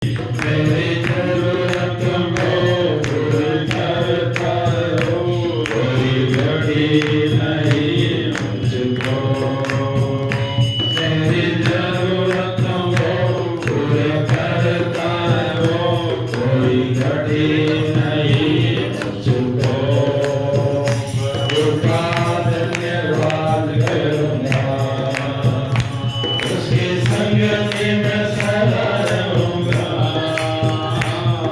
मेरी जरूरत में पूरी करता हो, कोई घड़ी नहीं मुझको। मेरी जरूरत में पूरी करता हो, कोई घड़ी नहीं मुझको। प्रभु का धन्यवाद करूंगा, उसकी संगति में सदा रहूंगा।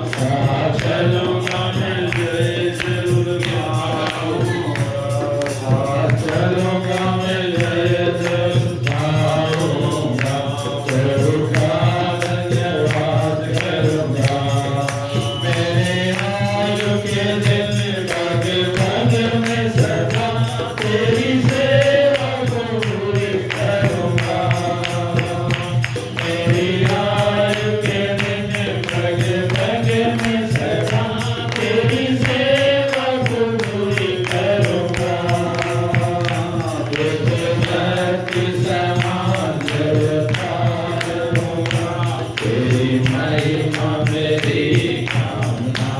साथ चलूंगा मैं जय जरूर गाऊंगा, साथ चलूंगा मैं जय जरूर गाऊंगा। प्रभु का धन्यवाद करूंगा, मेरे आयु के दिन भाग भाग में सदा तेरी सेवा को पूरी करूंगा। मेरी आयु के दिन भाग भाग में सदा तेरी सेवा को पूरी करूंगा। धरती समान जलता रहूंगा, तेरी महिमा मेरी कामना।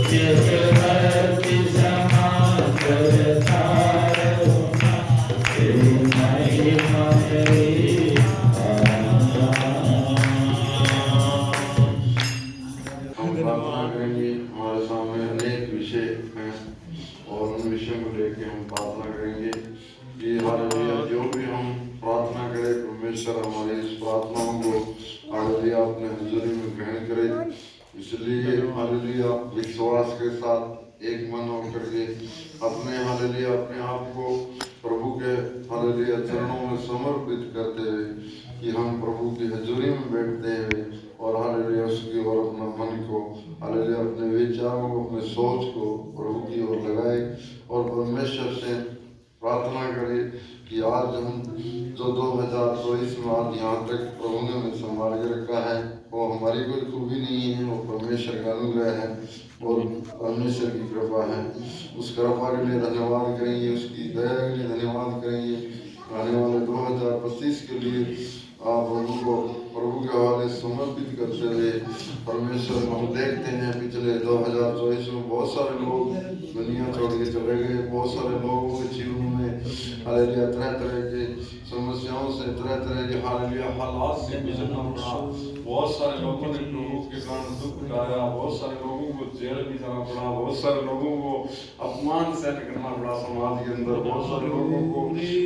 धरती समान जलता रहूंगा, तेरी महिमा मेरी कामना। हम प्रार्थना करेंगे। हमारे सामने अनेक विषय हैं और उन विषयों को लेकर हम प्रार्थना करेंगे कि हालेलुया जो भी हम प्रार्थना करें परमेश्वर हमारी इस प्रार्थनाओं को हालेलुया अपने हुजूरी में ग्रहण करे। इसलिए हालेलुया विश्वास के साथ एक मन होकर के अपने हालेलुया अपने आप को प्रभु के हालेलुया चरणों में समर्पित करते हुए कि हम प्रभु की हजूरी में बैठते हुए और हालेलुया उसकी ओर अपना मन को हालेलुया अपने विचारों को अपने सोच को प्रभु की ओर लगाए और परमेश्वर से प्रार्थना करें कि आज हम जो 2024 में आज यहाँ तक प्रभु ने हमें संभाल के रखा है वो हमारी कोई खूबी नहीं है, वो परमेश्वर का अनुग्रह है और परमेश्वर की कृपा है। उस कृपा के लिए धन्यवाद करेंगे, उसकी दया के लिए धन्यवाद करेंगे। आने वाले 2025 के लिए आप प्रभु के हवाले समर्पित करते हुए परमेश्वर को हम देखते हैं पिछले 2024 में बहुत सारे लोग दुनिया छोड़ के चले गए। बहुत सारे लोगों के जीवन में हालेलुया तरह तरह के समस्याओं से तरह तरह के हालेलुया हालात से गुजरना पड़ा। बहुत सारे लोगों ने प्रभु के कारण दुख उठाया, बहुत सारे लोगों को जेल भी जाना पड़ा, बहुत सारे लोगों को अपमान सहन करना पड़ा समाज के अंदर, बहुत सारे लोगों को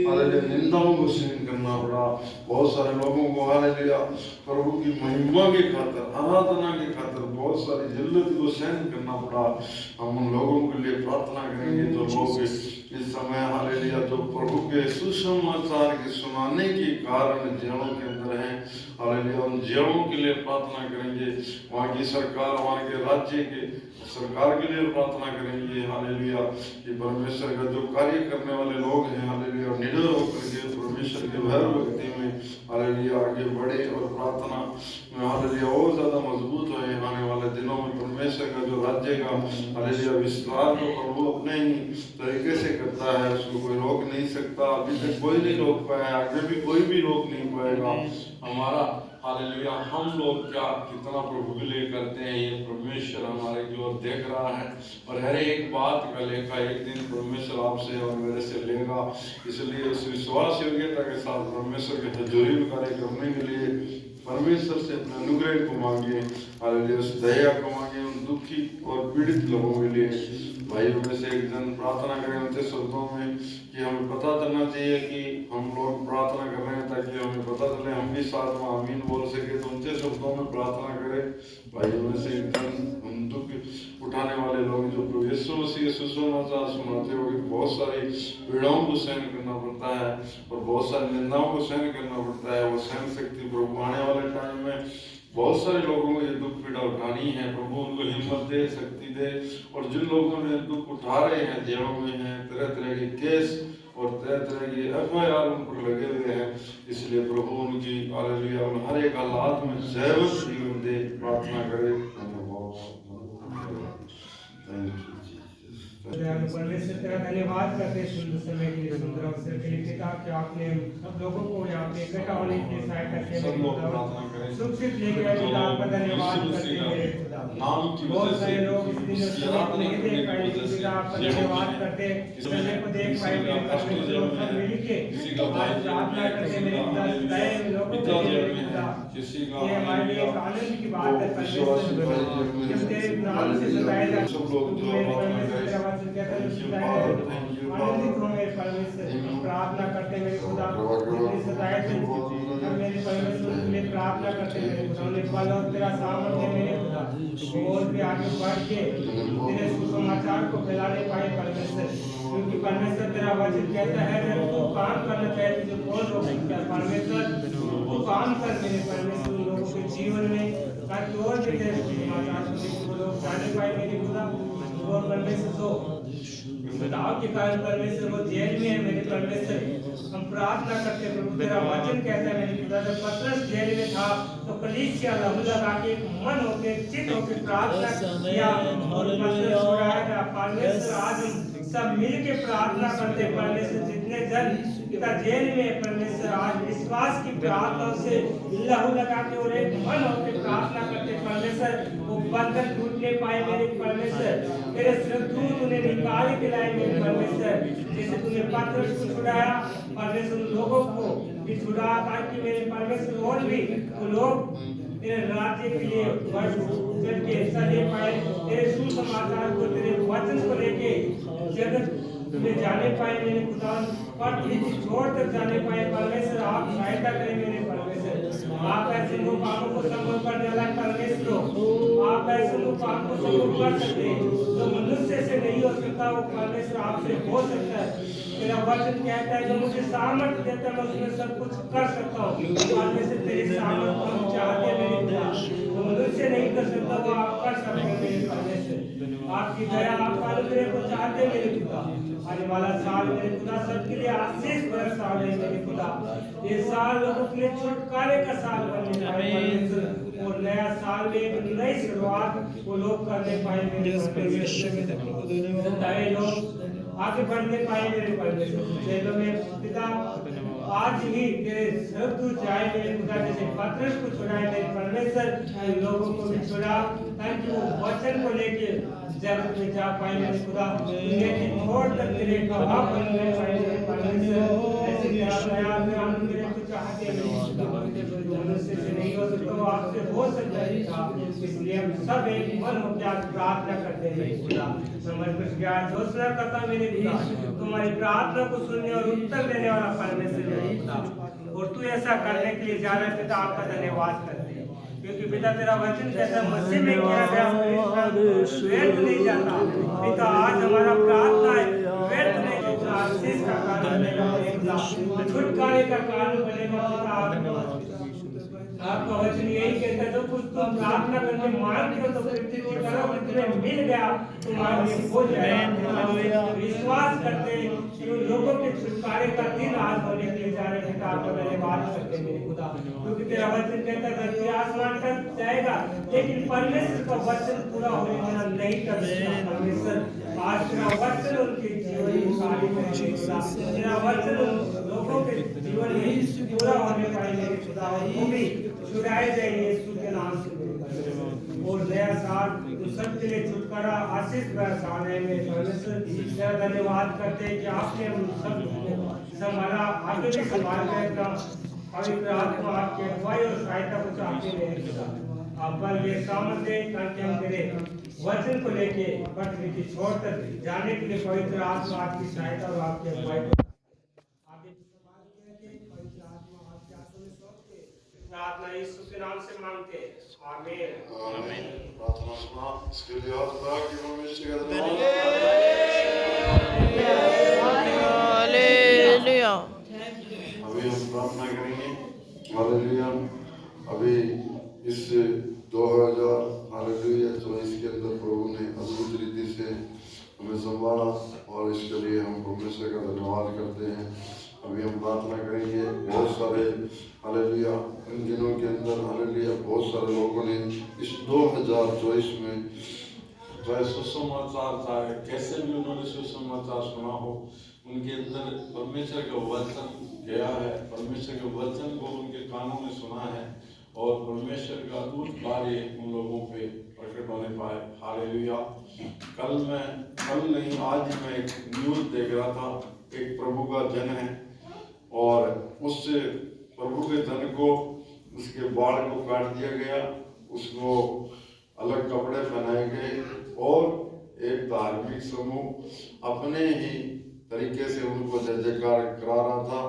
हालेलुया निंदाओं को सहन करना पड़ा, बहुत सारे लोगों को हालेलुया प्रभु की महिमा के खातिर आराधना के खातिर बहुत सारी जिल्लत को सहन करना पड़ा। हम उन लोगों के लिए प्रार्थना करेंगे जो लोग इस समय हालेलुया जो प्रभु के सुसमाचार के सुनाने के कारण जेलों के अंदर हैं, हालेलुया उन जेलों के लिए प्रार्थना करेंगे। वहाँ की सरकार, वहाँ के राज्य के सरकार के लिए प्रार्थना करेंगे हालेलुया कि परमेश्वर का जो कार्य करने वाले लोग हैं हालेलुया निडर होकर के परमेश्वर के भय भक्ति में हालेलुया आगे बढ़े और प्रार्थना में हालेलुया और ज्यादा मजबूत हो। आने वाले दिनों में परमेश्वर का जो राज्य का हालेलुया विस्तार को प्रभु अपने ही तरीके से करता है, उसको कोई रोक नहीं सकता। अभी तक कोई नहीं रोक पाया, आगे भी कोई भी रोक नहीं पाएगा। हमारा हालेलुया हम लोग क्या कितना प्रभु के लिए करते हैं ये परमेश्वर हमारे की ओर देख रहा है और हर एक बात का लेखा एक दिन परमेश्वर आपसे और मेरे से लेगा। इसलिए उस विश्वास योग्यता के साथ परमेश्वर के हजूरी में कार्य करने के लिए परमेश्वर से अपने अनुग्रह को मांगे, हालेलुया उस दया को मांगे। उन दुखी और पीड़ित लोगों के लिए भाइयों में से एक जन प्रार्थना करें उनके शब्दों में कि हमें पता चलना चाहिए कि हम लोग प्रार्थना कर रहे हैं ताकि हमें पता चले हम भी साथ में आमीन बोल सके। तो उनके शब्दों में प्रार्थना करें भाइयों में से एक जन हम दुख उठाने वाले लोग जो प्रभु यीशु मसीह सुसमाचार सुनाते हो कि बहुत सारी पीड़ाओं को सहन करना पड़ता है और बहुत सारी निंदाओं को सहन करना पड़ता है। वो सहन शक्ति प्रभु आने वाले टाइम में बहुत सारे लोगों को ये दुख पीड़ा उठानी है, प्रभु उनको हिम्मत दे, शक्ति दे। और जिन लोगों ने दुख उठा रहे हैं, जेलों में हैं, तरह तरह के केस और तरह तरह की एफआईआर उन पर लगे हुए हैं, इसलिए प्रभु उनकी हालेलुया उन हर एक हालात में जयवंत जीवन दे। प्रार्थना करें। परमेश्वर तेरा धन्यवाद करते हैं सुंदर समय के लिए, सुंदर अवसर के लिए पिता कि आपने सब लोगों को यहाँ पे इकट्ठा होने के लिए सहायता की, सुरक्षित लेके आए पिता, आपका धन्यवाद करते हैं मेरे खुदा। बहुत सारे लोग इस दिन समय को नहीं देख पाए, पिता आपका धन्यवाद करते हैं समय को देख पाए मेरे परमेश्वर, लोग सब मिलके आज प्रार्थना करते हैं मेरे खुदा, सदाए लोगों को मेरे खुदा। ये हमारे लिए एक आनंद की बात है परमेश्वर, जब तेरे नाम से सताए जाते हैं मेरे परमेश्वर, तेरा वचन कहता है आनंदित हो मेरे परमेश्वर, प्रार्थना करते मेरे खुदा, जितने सताए थे मेरे परमेश्वर तुम्हें प्रार्थना करते मेरे खुदा, उन्हें बल और तेरा सामर्थ्य मेरे खुदा, और भी आगे बढ़ के तेरे सुसमाचार को फैलाने पाए परमेश्वर, क्योंकि परमेश्वर तेरा वचन कहता है जब तू काम करना चाहे तो कौन रोक सकता है परमेश्वर, तू काम कर मेरे परमेश्वर लोगों के जीवन में, ताकि और भी तेरे सुसमाचार को लोग जाने पाए मेरे खुदा। और परमेश्वर तो बताओ के कारण परमेश्वर वो जेल में है मेरे परमेश्वर, हम प्रार्थना करते हैं प्रभु, तेरा वचन कहता है मेरे खुदा जब पतरस जेल में था तो कलीसिया लहू लगा के मन होके चित होके प्रार्थना किया और पतरस छुड़ाया गया परमेश्वर। आज हम सब मिलके प्रार्थना करते हैं परमेश्वर, जितने जन पिता जेल में परमेश्वर आज विश्वास की प्रार्थना से लहू लगा के और एक मन होके प्रार्थना करते परमेश्वर, वो बंधन टूटने पाए मेरे परमेश्वर, तेरे स्वर्गदूत उन्हें निकाल के लाए मेरे परमेश्वर, जैसे तूने पतरस को छुड़ाया परमेश्वर लोगों को भी छुड़ा, ताकि मेरे परमेश्वर और भी वो लोग तेरे राज्य के लिए बढ़ चढ़ के हिस्सा ले पाए, तेरे सुसमाचार को तेरे वचन को लेके जगत में जाने पाए मेरे खुदा, पृथ्वी की छोर तक जाने पाए परमेश्वर। आप सहायता करें मेरे परमेश्वर, आप ऐसे लोग पापों को संभव करने वाला परमेश्वर, आप ऐसे लोग पापों को संभव कर सकते हैं जो मनुष्य से नहीं हो सकता, वो परमेश्वर आपसे हो सकता है। तेरा वचन कहता है जो मुझे सामर्थ्य देता है मैं उसमें सब कुछ कर सकता हूँ परमेश्वर, तेरे सामर्थ्य को हम चाहते हैं मेरे खुदा, जो मनुष्य नहीं कर सकता वो आप कर सकते हैं मेरे परमेश्वर, आपकी दया आपका अनुग्रह को चाहते हैं मेरे खुदा। आने वाला साल मेरे खुदा सबके लिए आशीष भरा साल है मेरे खुदा, ये साल लोगों के लिए छुटकारे का साल बनने पाए परमेश्वर, और नया साल में एक नई शुरुआत वो लोग करने पाए मेरे परमेश्वर, लोग आगे बढ़ने पाए मेरे परमेश्वर। जेलों में पिता आज ही तेरे स्वर्गदूत जाए मेरे खुदा, जैसे पतरस को छुड़ाए मेरे परमेश्वर, लोगों को भी छुड़ा ताकि वो वचन को लेके जगत में जा पाए मेरे खुदा, दुनिया की छोर तक तेरे गवाह बनने पाए मेरे परमेश्वर। ऐसे तेरा दया मेरे को चाहते हैं मेरे खुदा, मनुष्य से नहीं हो सकता वो आपसे हो सकता है, इसलिए हम सब एक मन होकर आज प्रार्थना करते हैं मेरे खुदा। घोषणा करता मेरे खुदा तुम्हारी प्रार्थना को सुनने और उत्तर देने वाला परमेश्वर मेरे खुदा, और तू ऐसा करने के लिए जा रहे पिता, आपका धन्यवाद करते हैं, क्योंकि पिता तेरा वचन कहता है मसीह में किया गया व्यर्थ नहीं जाता पिता। आज हमारा प्रार्थना है व्यर्थ नहीं जाता, आशीष का कारण बनेगा, छुटकारे का कारण बनेगा पिता। आपका वचन यही कहता है जो कुछ तुम प्रार्थना करके मांगते हो तो पृथ्वी की तरफ तुम्हें मिल गया तुम्हारे लिए हो जाएगा। विश्वास करते हैं कि उन लोगों के छुटकारे का दिन आज होने के लिए जा रहे हैं, आपका धन्यवाद करते हैं मेरे खुदा, क्योंकि तेरा वचन कहता है धरती आसमान तक जाएगा लेकिन परमेश्वर का वचन पूरा होने वाला नहीं कर सकता परमेश्वर। आज तेरा वचन उनके जीवन में कार्य करेगा, तेरा वचन लोगों के जीवन में पूरा होने पाए मेरे खुदा, वो भी छुड़ाए जाए यीशु के नाम से और नया साल तो सबके लिए छुटकारा आशीष भरा साल है मेरे परमेश्वर। तेरा धन्यवाद करते हैं कि आपने हम सब संभाला, आगे भी संभाल रहेगा, पवित्र आत्मा आपकी अगुवाई और सहायता को चाहते हैं मेरे खुदा। आप बल ये सामर्थ्य ताकि हम तेरे वचन को लेके पृथ्वी की छोर तक जाने के लिए पवित्र आत्मा आपकी सहायता और आपकी अगुवाई को आगे संभाल के पवित्र आत्मा आपके हाथों में सौंपते प्रार्थना यीशु के नाम से मांगते हैं, आमीन। आमीन। प्रार्थना सुना इसके लिए हाथ उठा के परमेश्वर का धन्यवाद। हालेलुया। अभी हम प्रार्थना करेंगे हालेलुया। अभी इस 2024 के अंदर प्रभु ने अद्भुत रीति से हमें संभाला और इसके लिए हम परमेश्वर का धन्यवाद करते हैं। अभी हम प्रार्थना करेंगे। बहुत सारे हालेलुया इन दिनों के अंदर हालेलुया बहुत सारे लोगों ने इस 2024 में चाहे सुसमाचार, चाहे कैसे भी उन्होंने सुसमाचार सुना हो, उनके अंदर परमेश्वर का वचन गया है, परमेश्वर के वचन को उनके कानों में सुना है और परमेश्वर का अद्भुत कार्य उन लोगों पे प्रकट होने पाए। हालेलुया। कल नहीं आज ही मैं एक न्यूज़ देख रहा था, एक प्रभु का जन है और उस प्रभु के जन को उसके बाल को काट दिया गया, उसको अलग कपड़े पहनाए गए और एक धार्मिक समूह अपने ही तरीके से उनको जय जयकार करा रहा था।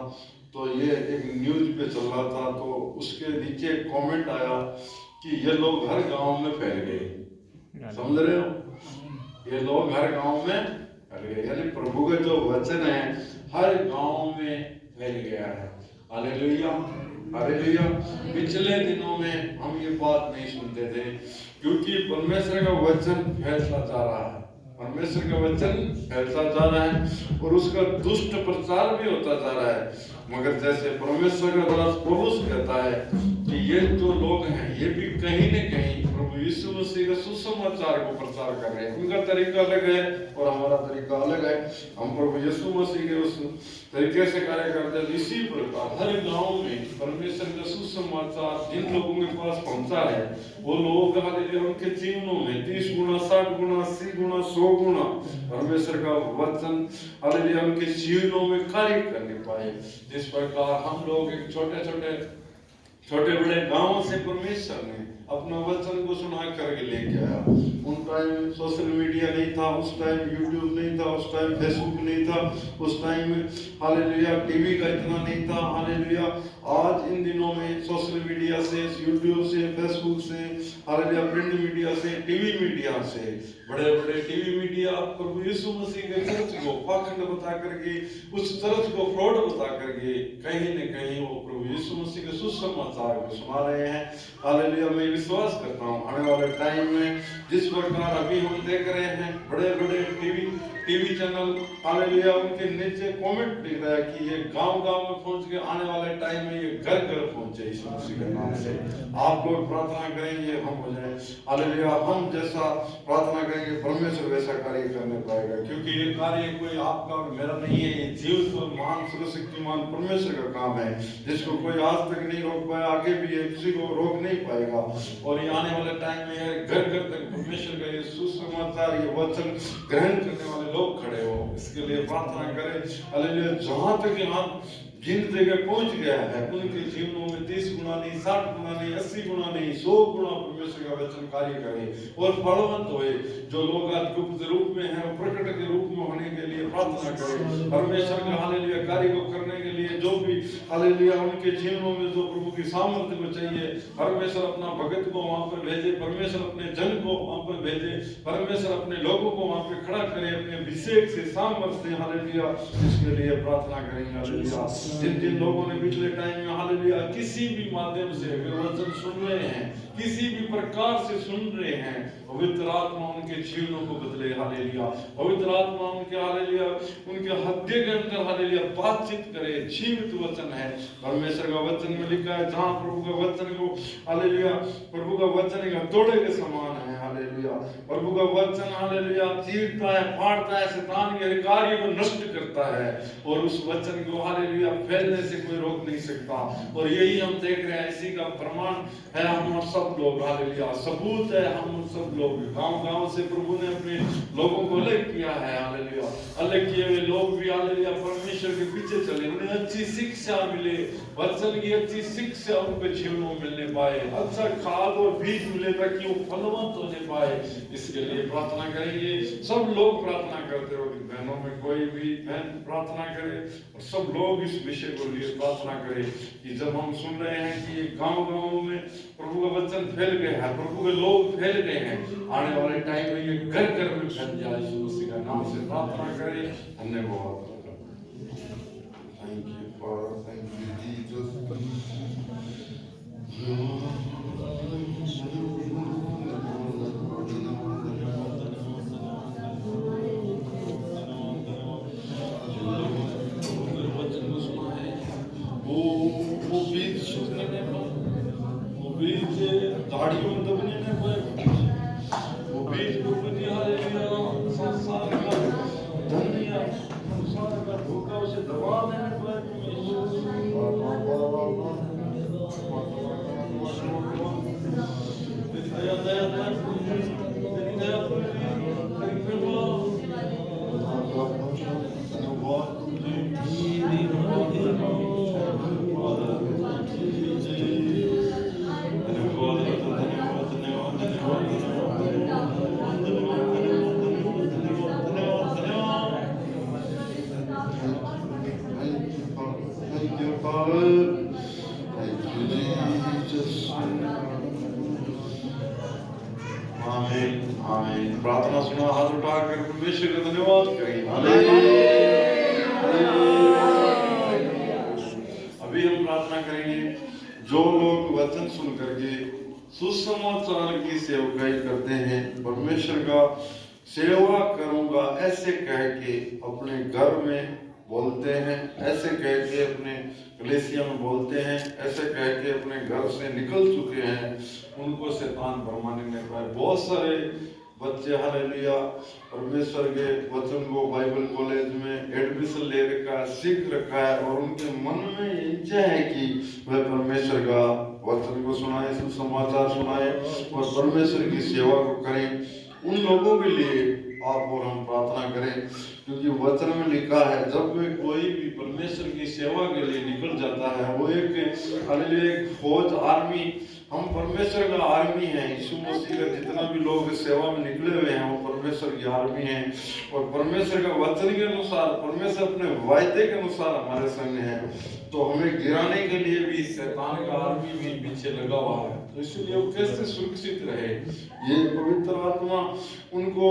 तो ये एक न्यूज़ पे चल रहा था, तो उसके नीचे कमेंट आया कि ये लोग हर गांव में फैल गए। समझ रहे हो, ये लोग हर गांव में फैल गए, यानी प्रभु का जो वचन है हर गांव में फैल गया है। Hallelujah, hallelujah. पिछले दिनों में हम ये बात नहीं सुनते थे, क्योंकि परमेश्वर का वचन फैलता जा रहा है, परमेश्वर का वचन फैलता जा रहा है और उसका दुष्ट प्रचार भी होता जा रहा है। मगर जैसे परमेश्वर का दास पौलुस कहता है कि ये जो लोग हैं ये भी कहीं न कहीं प्रभु यीशु मसीह का सुसमाचार को प्रचार कर रहे हैं। उनका तरीका अलग है और हमारा तरीका अलग है। हम प्रभु यीशु मसीह के उस तरीके से कार्य करते हैं। इसी प्रकार हर गांव में परमेश्वर का सुसमाचार जिन लोगों के पास पहुंचा है, वो लोग उनके जीवनों में 30 गुना, 60 गुना, 80 गुना, 100 गुना परमेश्वर का वचन हालेलुया उनके जीवनों में कार्य करने पाए। जिस प्रकार हम लोग एक छोटे बड़े गांवों से परमेश्वर ने अपना वचन को सुना करके लेके आया। उन टाइम सोशल मीडिया नहीं था, उस टाइम यूट्यूब नहीं था, उस टाइम फेसबुक नहीं था, उस टाइम हालेलुया टीवी का इतना नहीं था। हालेलुया आज इन दिनों में सोशल मीडिया से, यूट्यूब से, फेसबुक से, हालेलुया प्रिंट मीडिया से, टीवी मीडिया से, बड़े बड़े टीवी मीडिया प्रभु यीशु मसीह के चर्च को पाखंड बता करके, उस चर्च को फ्रॉड बता करके कहीं न कहीं वो प्रभु यीशु मसीह के सुसमाचार को सुना रहे हैं। हालेलुया मैं विश्वास करता हूँ आने वाले टाइम में जिस प्रकार अभी हम देख रहे हैं बड़े बड़े टीवी चैनल हालेलुया उनके नीचे कमेंट लिख रहा है कि ये गांव-गांव में पहुंच के आने वाले टाइम में ये घर-घर पहुंचे यीशु मसीह के नाम से। आप लोग प्रार्थना करेंगे हम हो जाए हालेलुया, हम जैसा प्रार्थना करेंगे परमेश्वर वैसा कार्य करने पाएगा, क्योंकि ये कार्य कोई आपका और मेरा नहीं है, ये जीवित और महान सर्वशक्तिमान परमेश्वर का काम है, जिसको कोई आज तक नहीं रोक पाया, आगे भी ये किसी को रोक नहीं पाएगा। और ये आने वाले टाइम में घर-घर तक परमेश्वर का ये सुसमाचार, ये वचन ग्रहण करने वाले लोग खड़े हो, इसके लिए प्रार्थना करें। हालेलुया जहां तक यहाँ जिन जगह पहुंच गया है उनके जीवनों में 30 गुना नहीं, 60 गुना नहीं, 80 गुना नहीं, 100 गुना परमेश्वर का वचन कार्य करे और फलवंत होए। जो लोग आज गुप्त रूप में हैं वो प्रकट के रूप में होने के लिए प्रार्थना करें। परमेश्वर के हालेलुया कार्य को करने के लिए जो भी हालेलुया उनके जीवनों में जो प्रभु की सामर्थ्य को चाहिए, परमेश्वर अपना भगत को वहां पर भेजे, परमेश्वर अपने जन को वहां पर भेजे, परमेश्वर अपने लोगों को वहां पर खड़ा करे अपने अभिषेक से, सामर्थ्य से। हालेलुया इसके लिए प्रार्थना करेंगे। हालेलुया जिन लोगों ने पिछले टाइम में हालेलुया किसी भी माध्यम से वचन सुन रहे हैं, किसी भी प्रकार से सुन रहे हैं, पवित्र आत्मा उनके जीवनों को बदले। हालेलुया पवित्र आत्मा उनके हालेलुया उनके हृदय के अंदर हालेलुया बातचीत करे। जीवित वचन है, परमेश्वर का वचन में लिखा है जहां प्रभु का वचन को हालेलुया प्रभु का वचन एक हथौड़े के समान है। हालेलुया प्रभु का वचन हालेलुया चीरता है, फाड़ता है, शैतान के कार्य को नष्ट करता है और उस वचन को हालेलुया फैलने से कोई रोक नहीं सकता। और यही हम देख रहे हैं, इसी का प्रमाण है हम सब लोग। हालेलुया सबूत है हम सब लोग गांव-गांव से प्रभु ने अपने लोगों को अलग किया है। हालेलुया अलग किए हुए लोग भी हालेलुया परमेश्वर के पीछे चले, उन्हें अच्छी शिक्षा मिले, वचन की अच्छी शिक्षा उनके जीवनों में मिलने पाए, अच्छा खाद और बीज मिले ताकि वो फलवंत होने पाए। इसके लिए प्रार्थना करेंगे। सब लोग प्रार्थना करते हो, बहनों में कोई भी बहन प्रार्थना करे और सब लोग इस विषय को लिए प्रार्थना करें कि जब हम सुन रहे हैं कि गांव-गांव में प्रभु का वचन फैल गया है, प्रभु के लोग फैल गए हैं, आने वाले टाइम में ये घर-घर में फैल जाए। यीशु मसीह का नाम से प्रार्थना करें। धन्यवाद। Thank you for thank you Jesus. वो बीज सूखने पर, वो बीज झाड़ियों में दबने पर, वो बीज को आमीन आमीन। प्रार्थना सुनो, हाथ उठाकर परमेश्वर का धन्यवाद करें। हालेलुया। अभी हम प्रार्थना करेंगे, जो लोग वचन सुन करके सुसमाचार की सेवकाई करते हैं, परमेश्वर का सेवा करूंगा ऐसे कह के अपने घर में बोलते हैं, ऐसे कह के अपने कलीसिया में बोलते हैं, ऐसे कह के अपने घर से निकल चुके हैं, उनको शैतान भरमाने नहीं पाए। बहुत सारे बच्चे हालेलुया परमेश्वर के वचन को बाइबल कॉलेज में एडमिशन ले रखा है, सीख रखा है, और उनके मन में इच्छा है कि वह परमेश्वर का वचन को सुनाए, सुसमाचार सुनाए और परमेश्वर की सेवा को करें। उन लोगों के लिए आप और हम प्रार्थना करें, क्योंकि वचन में लिखा है, जब कोई भी परमेश्वर की सेवा के लिए निकल जाता है, वो एक फौज, आर्मी, हम परमेश्वर का आर्मी है। यीशु मसीह का जितना भी लोग सेवा में निकले हुए हैं, वो परमेश्वर की आर्मी है, और परमेश्वर का वचन के अनुसार, परमेश्वर अपने वायदे के अनुसार हमारे संग है। तो हमें गिराने के लिए भी शैतान का आर्मी भी पीछे लगा हुआ है, तो इसलिए वो कैसे सुरक्षित रहे, ये पवित्र आत्मा उनको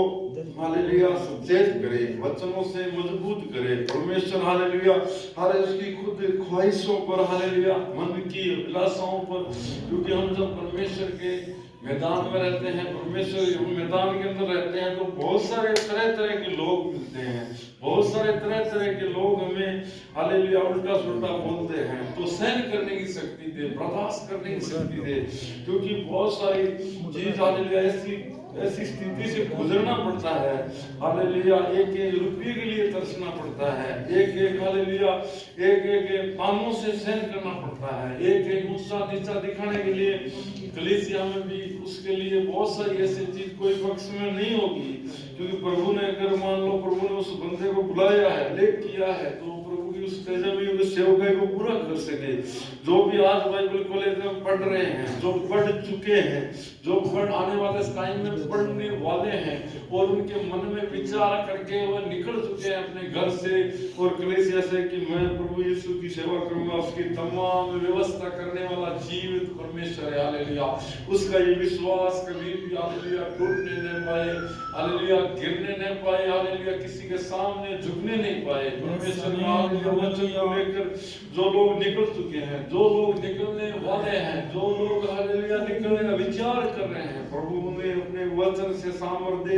हालेलुया सचेत करे, वचनों से मजबूत करे। परमेश्वर हालेलुया हर उसकी खुद ख्वाहिशों पर, हालेलुया मन की अभिलाषाओं पर, क्योंकि हम जब परमेश्वर के मैदान में रहते हैं, परमेश्वर मैदान के अंदर रहते हैं, तो बहुत सारे तरह तरह के लोग मिलते हैं, बहुत सारे तरह तरह के लोग हमें हालेलुया उल्टा सुल्टा बोलते हैं, तो सहन करने की शक्ति दे, बर्दाश्त करने की शक्ति दे, क्योंकि बहुत सारी चीज हालेलुया ऐसी स्थिति से गुजरना पड़ता है। हालेलुया एक रुपये के लिए तरसना पड़ता है, एक हालेलुया एक कामों से सहन करना पड़ता है, एक ऊंचा नीचा दिखाने के लिए कलीसिया में भी उसके लिए बहुत सारी ऐसी चीज कोई पक्ष में नहीं होगी, क्योंकि प्रभु ने अगर मान लो प्रभु ने उस बंदे को बुलाया है, लेख किया है, तो प्रभु की उस तेजस्वी उस सेवकाई को पूरा कर सके। जो भी आज बाइबल कॉलेज में पढ़ रहे हैं, जो पढ़ चुके हैं, जो पढ़ आने वाले टाइम में पढ़ने वाले हैं, और उनके मन में विचार करके वह निकल चुके हैं अपने घर से और कलीसिया से कि मैं प्रभु यीशु की सेवा करूंगा, उसकी तमाम व्यवस्था करने वाला जीवित परमेश्वर है। हालेलुया उसका ये विश्वास कभी भी हालेलुया टूटने नहीं पाए, हालेलुया गिरने नहीं पाए, हालेलुया किसी के सामने झुकने नहीं पाए। परमेश्वर का हालेलुया वचन को लेकर जो लोग निकल चुके हैं, जो लोग निकलने वाले हैं, जो लोग हालेलुया निकलने का विचार कर रहे हैं, प्रभु उन्हें अपने वचन से सामर्थ्य दे,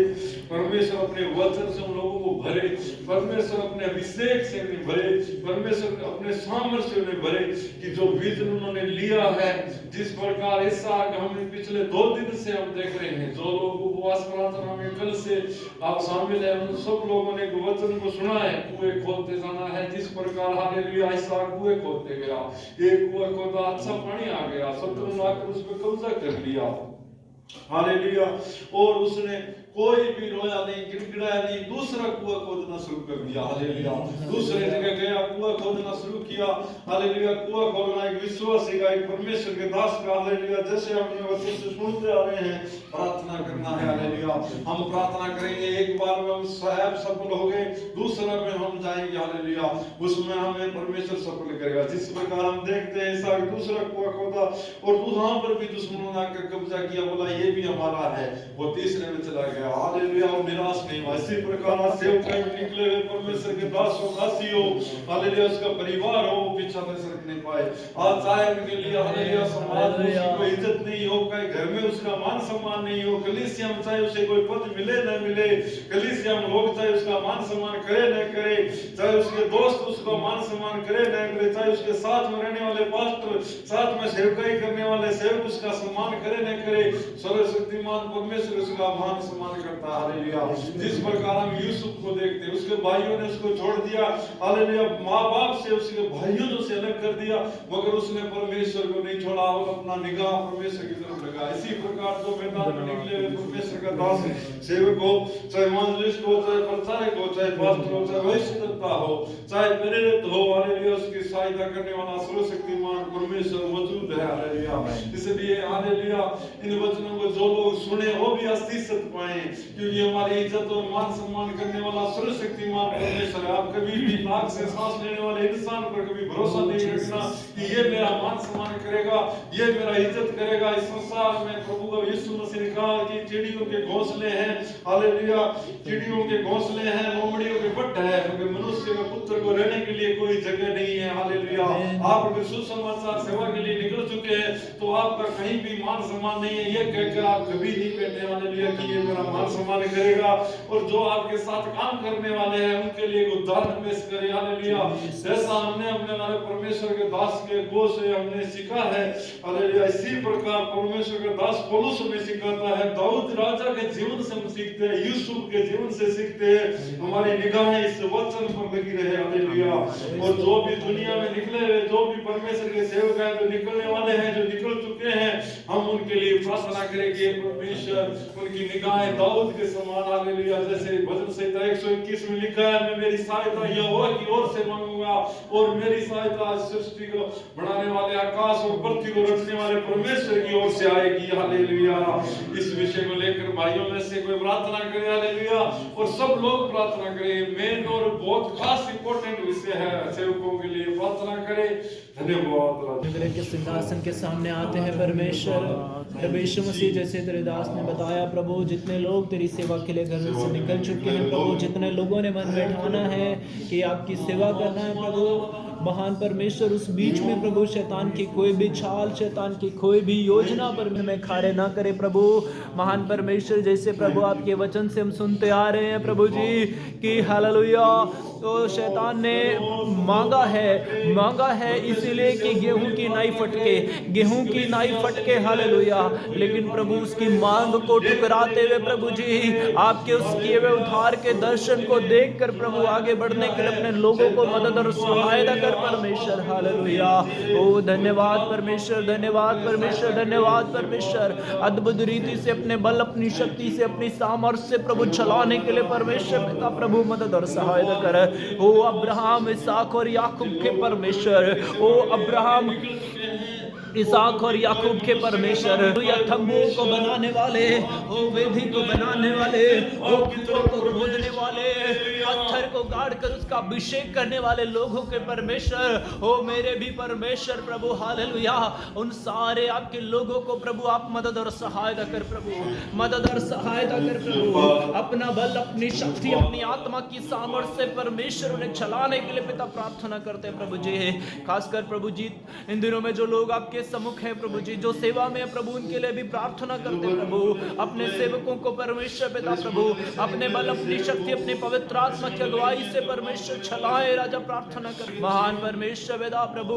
परमेश्वर अपने वचन से उन लोगों को भरे, परमेश्वर अपने अभिषेक से उन्हें भरे, परमेश्वर अपने सामर्थ्य से उन्हें भरे, कि जो विजन उन्होंने लिया है, जिस प्रकार इसहाक हम पिछले 2 दिन से हम देख रहे हैं, जो लोग उपवास प्रार्थना में कल से आप शामिल है, उन सब लोगों ने वचन को सुना है, कुएं खोदते जाना है, जिस प्रकार हालेलुया इसहाक कुएं खोदते गया, एक कुआं खोदा, अच्छा पानी आ गया, शत्रु ने आकर उस पर कब्जा कर लिया, हालेलुया, और उसने कोई भी रोया नहीं, गिड़गिड़ाया नहीं, दूसरा कुआं खोदना शुरू कर दिया। हालेलुया दूसरे जगह गया, कुआं खोदना शुरू किया। हालेलुया कुआं खोदना एक विश्वासी का, एक परमेश्वर के दास का, हालेलुया जैसे हमने वचन से सुनते आ रहे हैं, प्रार्थना करना है। हालेलुया हम प्रार्थना करेंगे, एक बार में हम साहब सफल हो गए, दूसरा में हम जाएंगे, हालेलुया उसमें हमें परमेश्वर सफल करेगा। जिस प्रकार हम देखते हैं इसहाक दूसरा कुआं खोदा और वहां पर भी दुश्मनों ने आकर कब्जा किया, बोला ये भी हमारा है, वो तीसरे में चला गया। हालेलुया और निराश नहीं हुआ। इसी प्रकार सेवकाई में निकले हुए परमेश्वर के दास हो, दासी हो, हालेलुया उसका परिवार हो, पीछा न सरक नहीं पाए। आज चाहे उनके लिए हालेलुया समाज में उसकी कोई इज्जत नहीं हो, कहीं घर में उसका मान सम्मान नहीं हो, कलीसिया में चाहे उसे कोई पद मिले न मिले, कलीसिया में लोग चाहे उसका मान सम्मान करे न करे, चाहे उसके दोस्त उसका मान सम्मान करे न करे, चाहे उसके साथ में रहने वाले पास्टर, साथ में सेवकाई करने वाले सेवक उसका सम्मान करे न करे, सर्वशक्तिमान परमेश्वर उसका मान सम्मान करता है। हालेलुया जिस प्रकार हम यूसुफ को देखते हैं, उसके भाइयों ने उसको छोड़ दिया, हालेलुया माँ बाप से उसके भाइयों ने उसे अलग कर दिया, मगर उसने परमेश्वर को नहीं छोड़ा, और अपना निगाह परमेश्वर की तरफ लगा। इसी प्रकार जो मैदान में निकले हुए परमेश्वर का दास सेवक हो, चाहे इवांजेलिस्ट हो, चाहे प्रचारक हो, चाहे पास्टर हो, चाहे भविष्यद्वक्ता हो, चाहे प्रेरित हो, हालेलुया उसकी सहायता करने वाला सर्वशक्तिमान परमेश्वर मौजूद है। हालेलुया इसलिए हालेलुया इन वचनों को जो लोग सुने वो भी अस्तित्व पाए, क्योंकि हमारी इज्जत और मान सम्मान करने वाला सर्वशक्तिमान परमेश्वर है। आप कभी भी नाक से सांस लेने वाले इंसान पर कभी भरोसा नहीं रखना कि ये मेरा मान सम्मान करेगा, ये मेरा इज्जत करेगा। इस संसार में प्रभु का यीशु मसीह ने कहा कि चिड़ियों के घोंसले हैं, हालेलुया, चिड़ियों के घोंसले हैं, लोमड़ियों के पट्ट है, मगर मनुष्य के पुत्र को रहने के लिए कोई जगह नहीं है। हालेलुया। आप अगर सुसमाचार सेवा के लिए निकल चुके हैं तो आपका कहीं भी मान सम्मान नहीं है, ये कहकर आप कभी नहीं बैठे हालेलुया कि ये मेरा मान सम्मान करेगा। और जो आपके साथ काम करने वाले हैं उनके लिए एक उदाहरण पेश करें हालेलुया। जैसा हमने अपने हमारे परमेश्वर के दास के गो से हमने सीखा है हालेलुया, इसी प्रकार परमेश्वर के दास पौलुस हमें सिखाता है। दाऊद राजा के जीवन से हम सीखते हैं, यूसुफ के जीवन से सीखते हैं। हमारी निगाहें इस वचन पर लगी रहे हालेलुया। और जो भी दुनिया में निकले हुए, जो भी परमेश्वर के सेवक हैं, जो निकलने वाले हैं, जो निकल चुके हैं, हम उनके लिए प्रार्थना करेंगे परमेश्वर उनकी निगाहें दाऊद के समान हालेलुया। जैसे भजन संहिता 121 में लिखा है, मैं मेरी सहायता यहोवा की ओर से मांगूंगा और मेरी सहायता सृष्टि को बनाने वाले आकाश और पृथ्वी को रचने वाले परमेश्वर की ओर से आएगी हालेलुया। इस विषय को लेकर भाइयों में से कोई प्रार्थना करे हालेलुया, और सब लोग प्रार्थना करें। मेन और बहुत खास इंपॉर्टेंट विषय है, सेवकों के लिए प्रार्थना करें। धन्यवाद। अनुग्रह के सिंहासन के सामने आते हैं परमेश्वर प्रभु यीशु मसीह, जैसे तेरे दास ने बताया प्रभु, जितने लोग तेरी सेवा के लिए घर से निकल चुके हैं प्रभु, जितने लोगों ने मन में ठाना है कि आपकी सेवा करना है प्रभु, महान परमेश्वर, उस बीच में प्रभु शैतान की कोई भी चाल, शैतान की कोई भी योजना पर में खारे ना करे प्रभु। महान परमेश्वर, जैसे प्रभु आपके वचन से हम सुनते आ रहे हैं प्रभु जी कि हालेलुया, तो शैतान ने मांगा है इसीलिए कि गेहूं की नाई फटके हालेलुया। लेकिन प्रभु उसकी मांग को ठुकराते हुए प्रभु जी आपके उस किए हुए उद्धार के दर्शन को देखकर प्रभु आगे बढ़ने के लिए अपने लोगों को मदद और सहायता कर परमेश्वर हालेलुया। ओ धन्यवाद परमेश्वर, धन्यवाद परमेश्वर, धन्यवाद परमेश्वर। अद्भुत रीति से अपने बल, अपनी शक्ति से, अपनी सामर्थ्य से प्रभु चलाने के लिए परमेश्वर पिता प्रभु मदद और सहायता कर। ओ अब्राहम, इसहाक और याकूब के परमेश्वर, ओ अब्राहम, इसहाक और याकूब के परमेश्वर, या तंबुओं को बनाने वाले, ओ वेदी को बनाने वाले, ओ पितरों को खोदने वाले, पत्थर को गाड़ कर उसका अभिषेक करने वाले लोगों के परमेश्वर, ओ मेरे भी परमेश्वर प्रभु हालेलुया। उन सारे आपके लोगों को प्रभु आप मदद और सहायता कर प्रभु, मदद और सहायता कर प्रभु। अपना बल, अपनी शक्ति, अपनी आत्मा की सामर्थ्य से परमेश्वर उन्हें चलाने के लिए पिता प्रार्थना करते हैं प्रभु जी। खासकर प्रभु जी इन दिनों में जो लोग आपके सम्मुख है प्रभु जी, जो सेवा में है प्रभु, उनके लिए भी प्रार्थना करते हैं प्रभु। अपने सेवकों को परमेश्वर पिता प्रभु अपने बल, अपनी शक्ति, अपनी पवित्र आत्मा की अगुवाई से परमेश्वर चलाए राजा, प्रार्थना कर। महान परमेश्वर पिता प्रभु